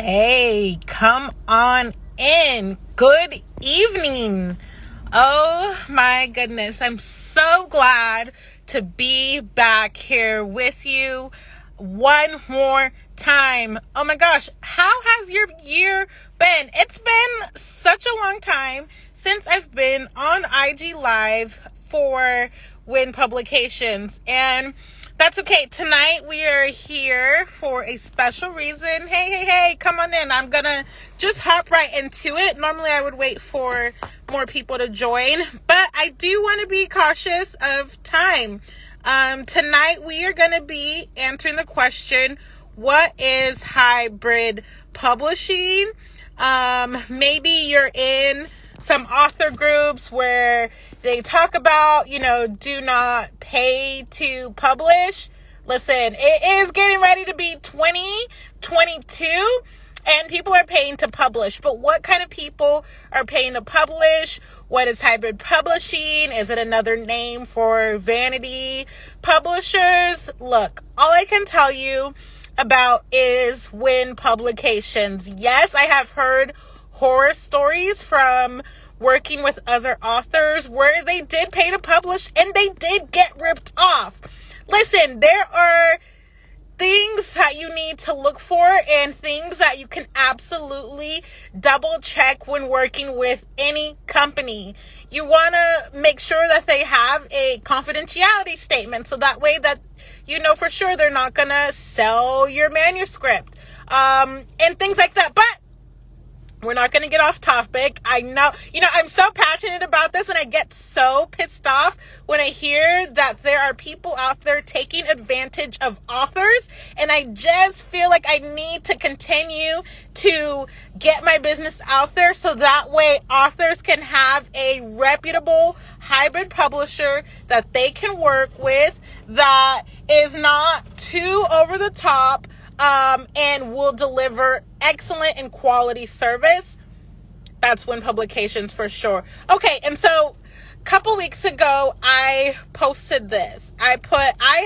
Hey, come on in. Good evening. Oh my goodness. I'm so glad to be back here with you one more time. Oh my gosh. How has your year been? It's been such a long time since I've been on IG Live for Win Publications, and that's okay. Tonight we are here for a special reason. Hey, come on in. I'm gonna just hop right into it. Normally I would wait for more people to join, but I do want to be cautious of time. Tonight we are gonna be answering the question, what is hybrid publishing? Maybe you're in some author groups where they talk about, do not pay to publish. Listen, it is getting ready to be 2022 and people are paying to publish. But what kind of people are paying to publish? What is hybrid publishing? Is it another name for vanity publishers? Look, all I can tell you about is Win Publications. Yes, I have heard horror stories from working with other authors where they did pay to publish and they did get ripped off. Listen, there are things that you need to look for and things that you can absolutely double check when working with any company. You want to make sure that they have a confidentiality statement so that way that you know for sure they're not going to sell your manuscript and things like that. But we're not going to get off topic. I know, I'm so passionate about this and I get so pissed off when I hear that there are people out there taking advantage of authors, and I just feel like I need to continue to get my business out there so that way authors can have a reputable hybrid publisher that they can work with that is not too over the top, and will deliver excellent and quality service. That's Win Publications for sure. Okay, and so a couple weeks ago, I posted this. I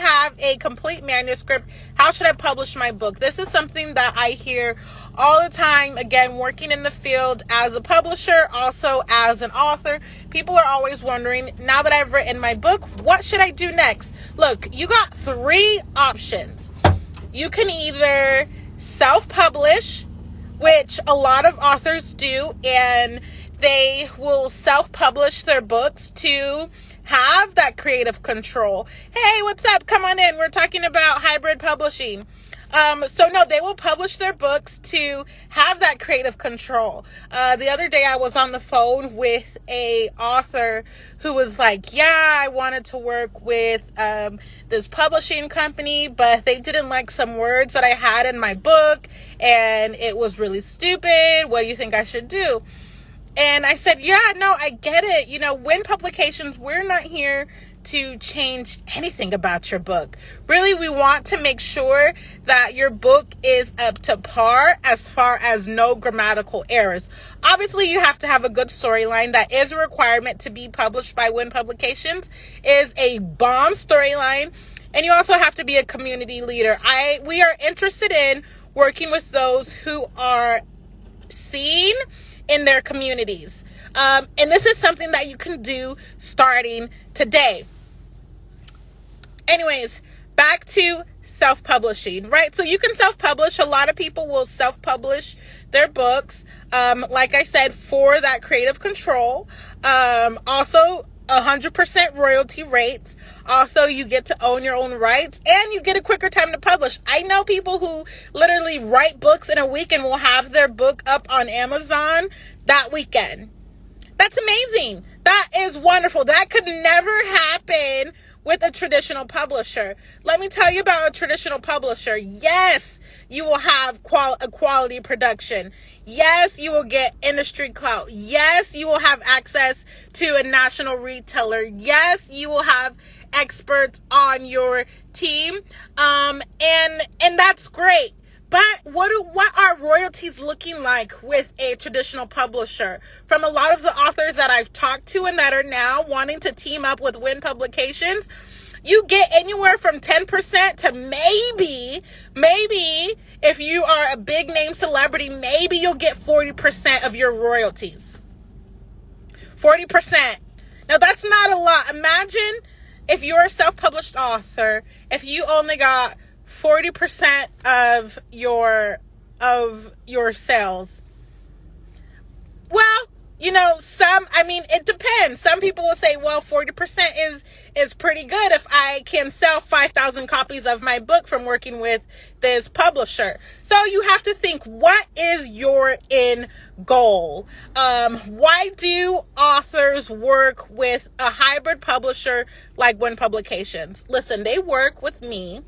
have a complete manuscript. How should I publish my book? This is something that I hear all the time. Again, working in the field as a publisher, also as an author, people are always wondering, now that I've written my book, what should I do next? Look, you got three options. You can either self-publish, which a lot of authors do, and they will self-publish their books to have that creative control. Hey, what's up? Come on in. We're talking about hybrid publishing. They will publish their books to have that creative control. The other day I was on the phone with a author who was like, yeah, I wanted to work with this publishing company, but they didn't like some words that I had in my book, and it was really stupid. What do you think I should do? And I said, yeah, no, I get it. Win Publications, we're not here to change anything about your book. Really, we want to make sure that your book is up to par as far as no grammatical errors. Obviously, you have to have a good storyline. That is a requirement to be published by Win Publications, is a bomb storyline. And you also have to be a community leader. We are interested in working with those who are seen in their communities. And this is something that you can do starting today. Anyways, back to self-publishing, right? So you can self-publish. A lot of people will self-publish their books, like I said, for that creative control. Also, 100% royalty rates. Also, you get to own your own rights and you get a quicker time to publish. I know people who literally write books in a week and will have their book up on Amazon that weekend. That's amazing. That is wonderful. That could never happen with a traditional publisher. Let me tell you about a traditional publisher. Yes, you will have a quality production. Yes, you will get industry clout. Yes, you will have access to a national retailer. Yes, you will have experts on your team. And that's great. But what are royalties looking like with a traditional publisher? From a lot of the authors that I've talked to and that are now wanting to team up with Win Publications, you get anywhere from 10% to maybe If you are a big name celebrity, maybe you'll get 40% of your royalties. 40%. Now that's not a lot. Imagine if you're a self-published author, if you only got 40% of your sales. Well, it depends. Some people will say, well, 40% is pretty good if I can sell 5,000 copies of my book from working with this publisher. So you have to think, what is your end goal? Why do authors work with a hybrid publisher like WinnPublications? Listen, they work with me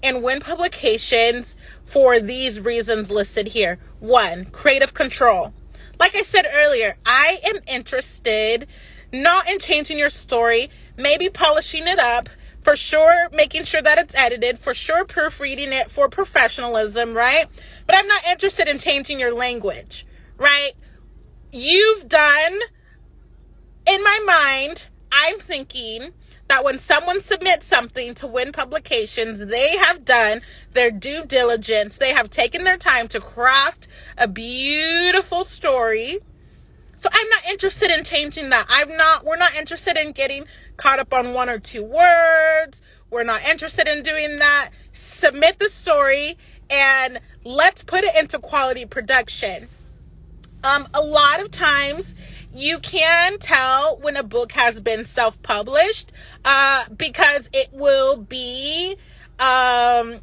and WinnPublications for these reasons listed here. 1, creative control. Like I said earlier, I am interested not in changing your story, maybe polishing it up, for sure making sure that it's edited, for sure proofreading it for professionalism, right? But I'm not interested in changing your language, right? In my mind, I'm thinking that when someone submits something to WinnPublications, they have done their due diligence. They have taken their time to craft a beautiful story. So I'm not interested in changing that. We're not interested in getting caught up on 1 or 2 words. We're not interested in doing that. Submit the story and let's put it into quality production. A lot of times you can tell when a book has been self-published because it will be the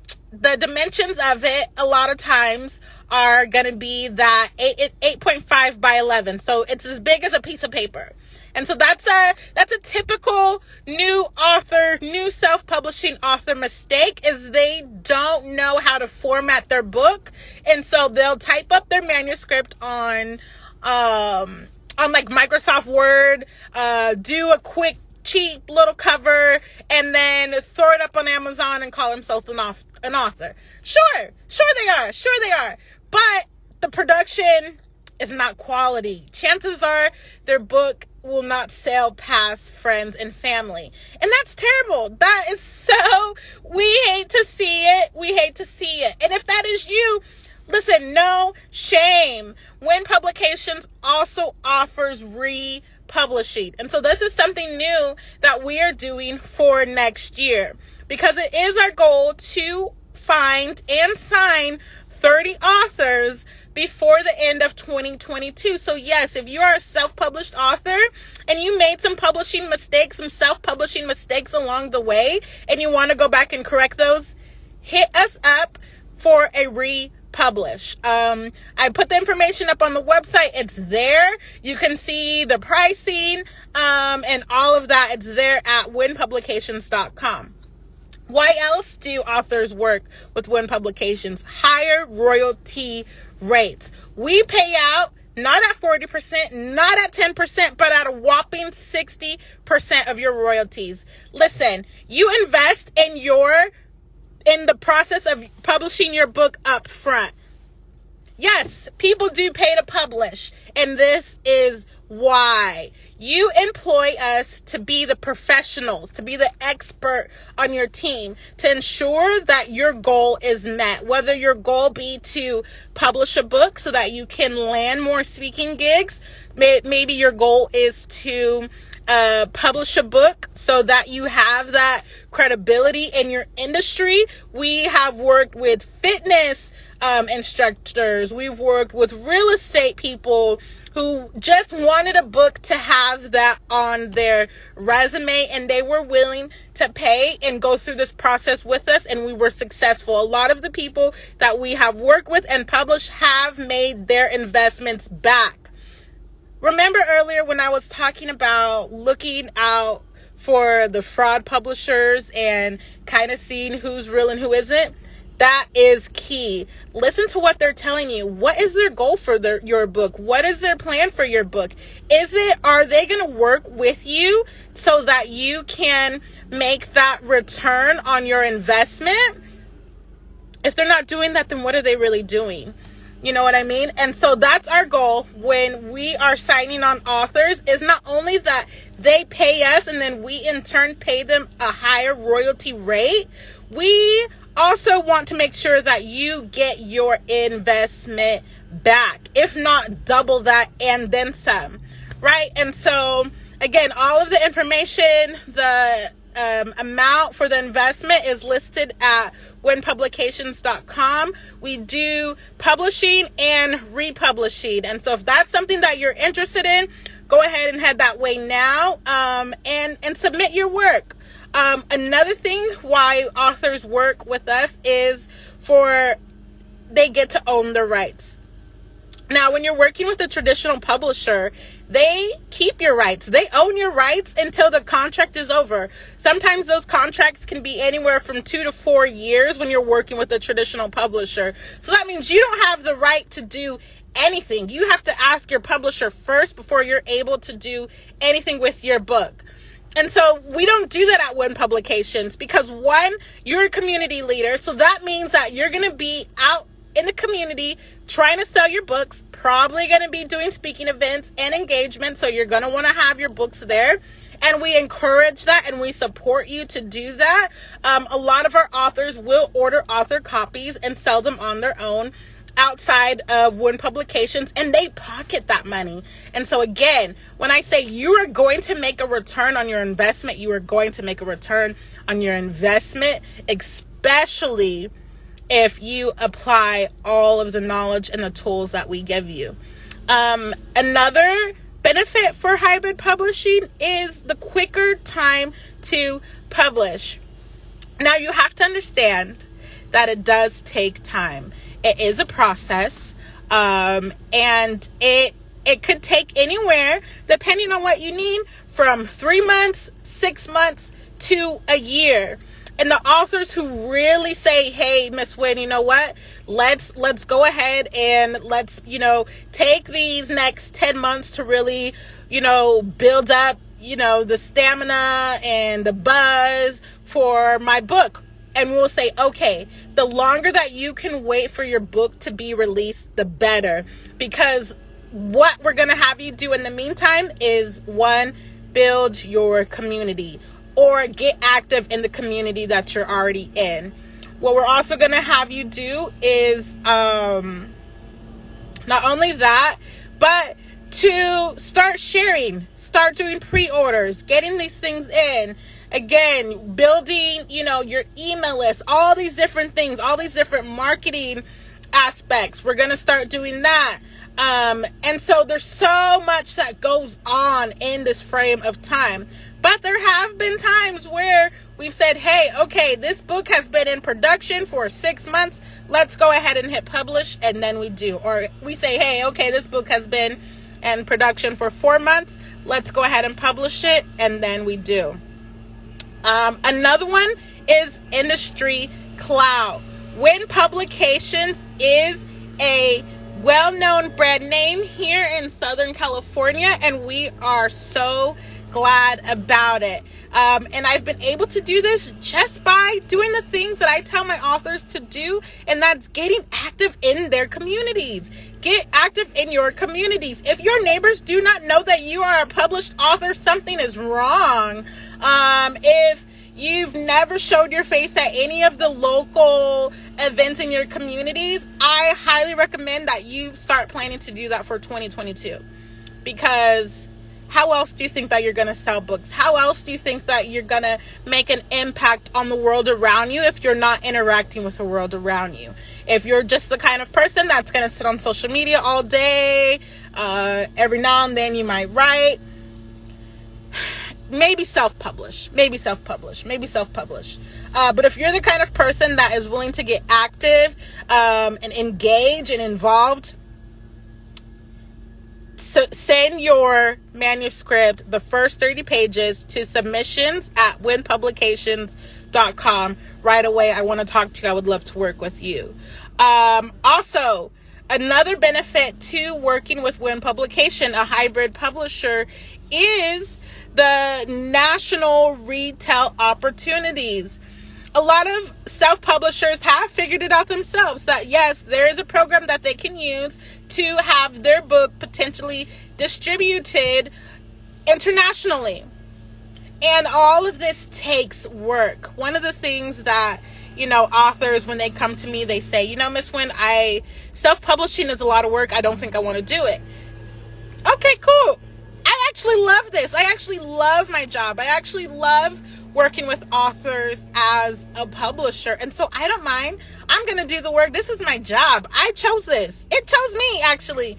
dimensions of it a lot of times are going to be that 8.5 by 11. So it's as big as a piece of paper. And so that's a typical new self-publishing author mistake, is they don't know how to format their book. And so they'll type up their manuscript on like Microsoft Word, do a quick, cheap little cover, and then throw it up on Amazon and call themselves an author. Sure they are. But the production is not quality. Chances are their book will not sell past friends and family. And that's terrible. That is we hate to see it. And if that is you, listen, no shame. WinnPublications also offers republishing. And so this is something new that we are doing for next year, because it is our goal to find and sign 30 authors before the end of 2022. So yes, if you are a self-published author and you made some self-publishing mistakes along the way, and you want to go back and correct those, hit us up for a republish. I put the information up on the website. It's there. You can see the pricing and all of that. It's there at WinnPublications.com. Why else do authors work with WinnPublications? Higher royalty rates. We pay out not at 40%, not at 10%, but at a whopping 60% of your royalties. Listen, you invest in the process of publishing your book up front. Yes, people do pay to publish, and this is why. You employ us to be the professionals, to be the expert on your team, to ensure that your goal is met. Whether your goal be to publish a book so that you can land more speaking gigs, maybe your goal is to publish a book so that you have that credibility in your industry. We have worked with fitness instructors. We've worked with real estate people who just wanted a book to have that on their resume, and they were willing to pay and go through this process with us, and we were successful. A lot of the people that we have worked with and published have made their investments back. Remember earlier when I was talking about looking out for the fraud publishers and kind of seeing who's real and who isn't? That is key. Listen to what they're telling you. What is their goal for your book? What is their plan for your book? Are they going to work with you so that you can make that return on your investment? If they're not doing that, then what are they really doing? You know what I mean? And so that's our goal when we are signing on authors, is not only that they pay us and then we in turn pay them a higher royalty rate. We also want to make sure that you get your investment back, if not double that and then some, right? And so again, all of the information, the amount for the investment is listed at WinnPublications.com. We do publishing and republishing. And so if that's something that you're interested in, go ahead and head that way now, and submit your work. Another thing why authors work with us is they get to own their rights. Now, when you're working with a traditional publisher, they keep your rights. They own your rights until the contract is over. Sometimes those contracts can be anywhere from 2 to 4 years when you're working with a traditional publisher. So that means you don't have the right to do anything. You have to ask your publisher first before you're able to do anything with your book. And so we don't do that at Win Publications because, one, you're a community leader. So that means that you're going to be out in the community trying to sell your books, probably going to be doing speaking events and engagement. So you're going to want to have your books there. And we encourage that and we support you to do that. A lot of our authors will order author copies and sell them on their own outside of Win Publications, and they pocket that money. And so again, when I say you are going to make a return on your investment, you are going to make a return on your investment, especially if you apply all of the knowledge and the tools that we give you. Another benefit for hybrid publishing is the quicker time to publish. Now, you have to understand that it does take time. It is a process, and it could take anywhere, depending on what you need, from 3 months, 6 months, to a year. And the authors who really say, hey, Miss Wynn, you know what? Let's go ahead and let's, take these next 10 months to really, build up, the stamina and the buzz for my book. And we'll say, okay, the longer that you can wait for your book to be released, the better. Because what we're going to have you do in the meantime is, one, build your community or get active in the community that you're already in. What we're also going to have you do is not only that, but to start sharing, start doing pre-orders, getting these things in. Again, building, your email list, all these different things, all these different marketing aspects. We're going to start doing that. And so there's so much that goes on in this frame of time. But there have been times where we've said, hey, okay, this book has been in production for 6 months. Let's go ahead and hit publish. And then we do. Or we say, hey, okay, this book has been in production for 4 months. Let's go ahead and publish it. And then we do. Another one is Industry Cloud. Win Publications is a well-known brand name here in Southern California, and we are so glad about it. And I've been able to do this just by doing the things that I tell my authors to do, and that's getting active in their communities. Get active in your communities. If your neighbors do not know that you are a published author, something is wrong. If you've never showed your face at any of the local events in your communities, I highly recommend that you start planning to do that for 2022. Because how else do you think that you're going to sell books? How else do you think that you're going to make an impact on the world around you if you're not interacting with the world around you? If you're just the kind of person that's going to sit on social media all day, every now and then you might write, maybe self-publish. But if you're the kind of person that is willing to get active and engage and involved, so send your manuscript, the first 30 pages, to submissions@WinnPublications.com right away. I want to talk to you. I would love to work with you. Also, another benefit to working with Win Publication, a hybrid publisher, is the national retail opportunities. A lot of self-publishers have figured it out themselves that yes, there is a program that they can use to have their book potentially distributed internationally. And all of this takes work. One of the things that authors, when they come to me, they say, Miss Wynn, self-publishing is a lot of work. I don't think I want to do it. Okay, cool. I actually love this. I actually love my job. I actually love working with authors as a publisher. And so I don't mind. I'm going to do the work. This is my job. I chose this. It chose me, actually.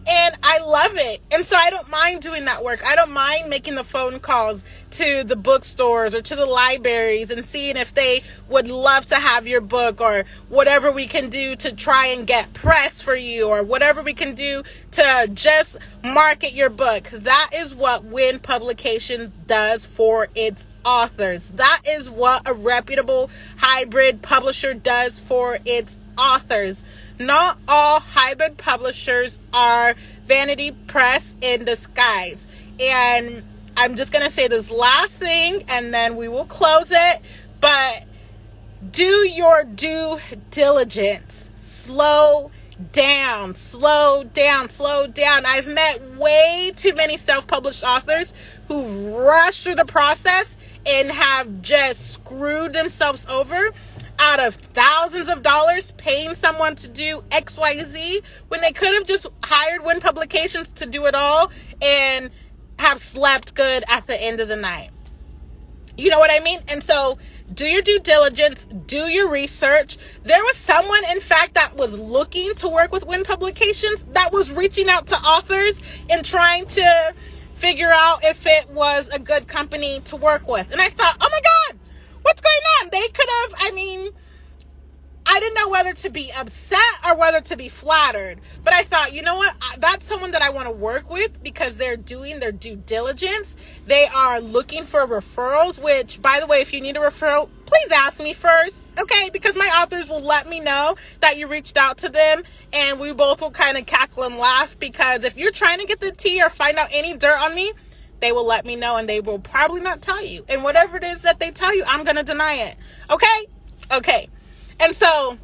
And I love it. And so I don't mind doing that work. I don't mind making the phone calls to the bookstores or to the libraries and seeing if they would love to have your book, or whatever we can do to try and get press for you, or whatever we can do to just market your book. That is what Win Publication does for its authors. That is what a reputable hybrid publisher does for its authors. Not all hybrid publishers are vanity press in disguise. And I'm just going to say this last thing and then we will close it. But do your due diligence. Slow down. I've met way too many self-published authors who've rushed through the process and have just screwed themselves over out of thousands of dollars paying someone to do XYZ when they could have just hired Win Publications to do it all and have slept good at the end of the night. You know what I mean? And so do your due diligence, do your research. There was someone, in fact, that was looking to work with Win Publications that was reaching out to authors and trying to figure out if it was a good company to work with. And I thought, oh my God, what's going on? They could have, I didn't know whether to be upset or whether to be flattered. But I thought, you know what? That's someone that I want to work with because they're doing their due diligence. They are looking for referrals, which, by the way, if you need a referral, please ask me first, okay? Because my authors will let me know that you reached out to them, and we both will kind of cackle and laugh, because if you're trying to get the tea or find out any dirt on me, they will let me know, and they will probably not tell you. And whatever it is that they tell you, I'm going to deny it. Okay. And so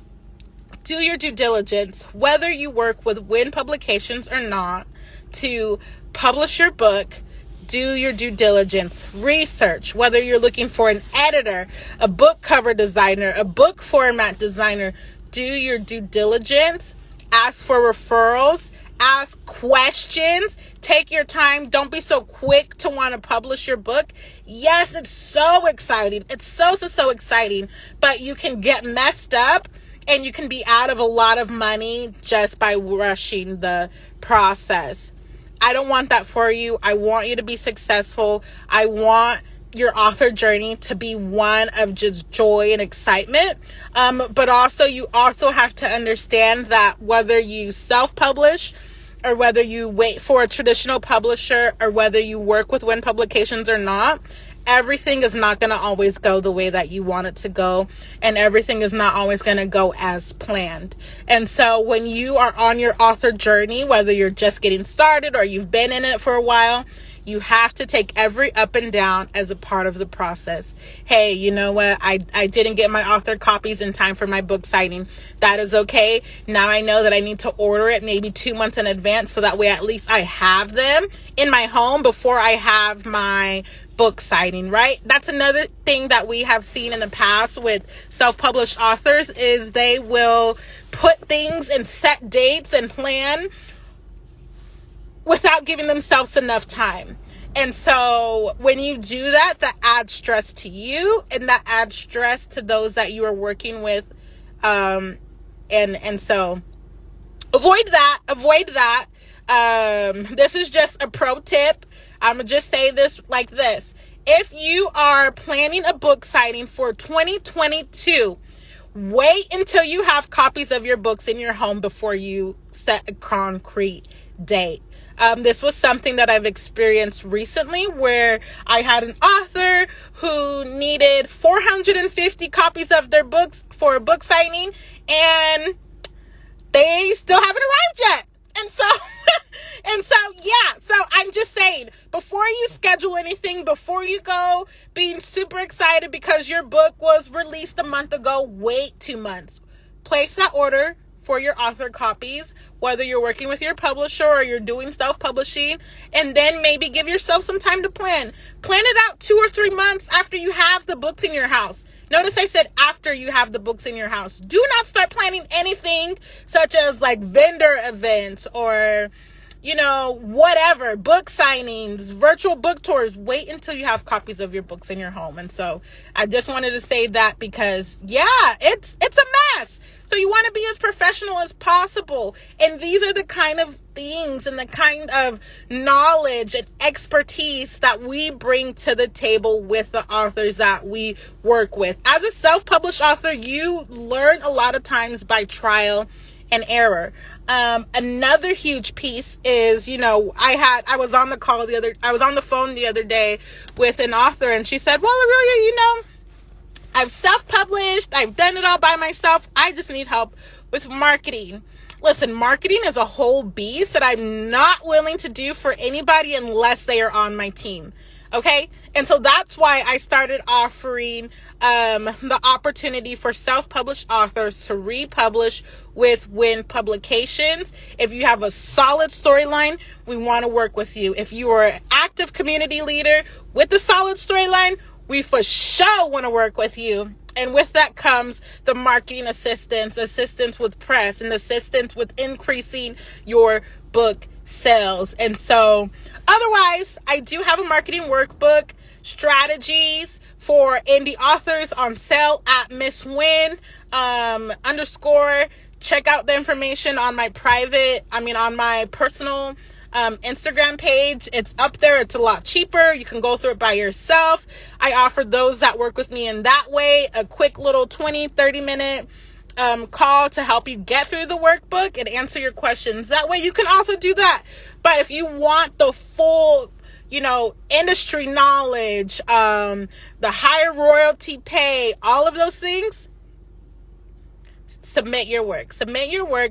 do your due diligence, whether you work with Win Publications or not, to publish your book. Do your due diligence, research, whether you're looking for an editor, a book cover designer, a book format designer. Do your due diligence, ask for referrals, ask questions, take your time. Don't be so quick to want to publish your book. Yes, it's so exciting. It's so exciting, but you can get messed up and you can be out of a lot of money just by rushing the process. I don't want that for you. I want you to be successful. I want your author journey to be one of just joy and excitement. But also, you also have to understand that whether you self-publish or whether you wait for a traditional publisher or whether you work with Win Publications or not, everything is not going to always go the way that you want it to go, and everything is not always going to go as planned. And so when you are on your author journey, whether you're just getting started or you've been in it for a while, you have to take every up and down as a part of the process. Hey, you know what? I didn't get my author copies in time for my book signing. That is okay. Now I know that I need to order it maybe 2 months in advance, so that way at least I have them in my home before I have my book signing, right? That's another thing that we have seen in the past with self-published authors, is they will put things and set dates and plan without giving themselves enough time. And so when you do that, that adds stress to you, and that adds stress to those that you are working with. And so avoid that. This is just a pro tip. I'm going to just say this like this. If you are planning a book signing for 2022, wait until you have copies of your books in your home before you set a concrete date. This was something that I've experienced recently, where I had an author who needed 450 copies of their books for a book signing, and they still haven't arrived yet. So I'm just saying, before you schedule anything, before you go being super excited because your book was released a month ago, wait 2 months. Place that order for your author copies, whether you're working with your publisher or you're doing self-publishing, and then maybe give yourself some time to plan. Plan it out 2 or 3 months after you have the books in your house. Notice I said after you have the books in your house. Do not start planning anything such as like vendor events or, whatever, book signings, virtual book tours. Wait until you have copies of your books in your home. And so I just wanted to say that because, it's a mess. So you want to be as professional as possible. And these are the kind of things and the kind of knowledge and expertise that we bring to the table with the authors that we work with. As a self-published author, you learn a lot of times by trial and error. Another huge piece is, I was on the phone the other day with an author, and she said, well, Aurelia, I've self-published, I've done it all by myself, I just need help with marketing. Listen, marketing is a whole beast that I'm not willing to do for anybody unless they are on my team. Okay? And so that's why I started offering the opportunity for self-published authors to republish with Win Publications. If you have a solid storyline, we want to work with you. If you are an active community leader with a solid storyline, we for sure want to work with you. And with that comes the marketing assistance with press, and assistance with increasing your book sales. And so otherwise, I do have a marketing workbook, strategies for indie authors, on sale at Miss Win _ check out the information on my on my personal Instagram page. It's up there. It's a lot cheaper. You can go through it by yourself. I offer those that work with me in that way a quick little 20-30 minute call to help you get through the workbook and answer your questions. That way you can also do that. But if you want the full industry knowledge, the higher royalty pay, all of those things, submit your work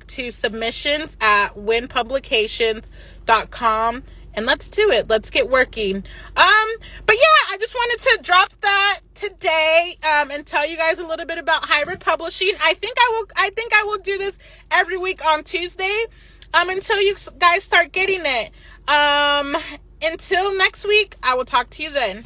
to submissions at WinnPublications.com, and let's do it. Let's get working. But I just wanted to drop that today, and tell you guys a little bit about hybrid publishing. I think I will do this every week on Tuesday, until you guys start getting it. Until next week, I will talk to you then.